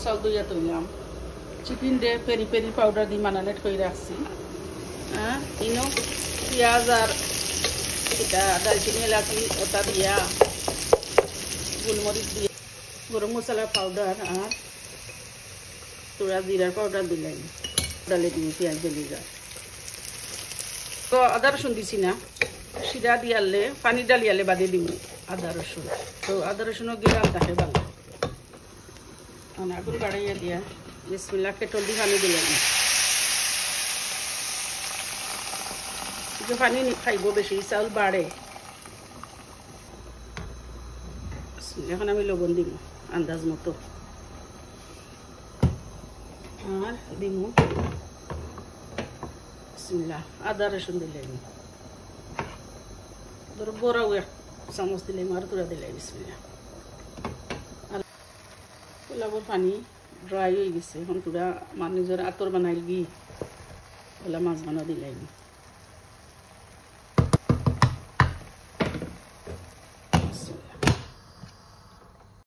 চাউল দইয়া তৈলাম চিকেন দিয়ে peri peri powder দিয়ে মানানেট করে রাখছি হ্যাঁ ইনো পেঁয়াজ আর এটা দালচিনি এলাচি ওটা দিয়া গোলমরিচ দিয়ে গরম মশলা পাউডার আর তোরা জিরার পাউডার দিলাম ডালে দিয়ে পেঁয়াজ দিয়ে তো আদা রসুন দিছি না শিরা দিয়ালে পানি ডালিয়ালে বাদে দিব আদা রসুন তো আদা রসুনও গিরাম থাকে ভালো আগুন বাড়াইয়া দিয়া বিসমিল্লাহ কেটল দিয়ে পানি দিলাম যে পানি খাইব বেশি চাউল বাড়ে এখন আমি লবণ দিব আন্দাজ মতো আর দিব বিসমিল্লাহ আদা রসুন দিলাম ধরো বড়াও এক চামচ দিলাম আর তোরা দিলাই বিসমিল্লাহ পোলাওর পানি ড্রাই হয়ে গেছে এখন তোরা নিজের আতর বানাই গি ওলা মাছ বানা দিলাম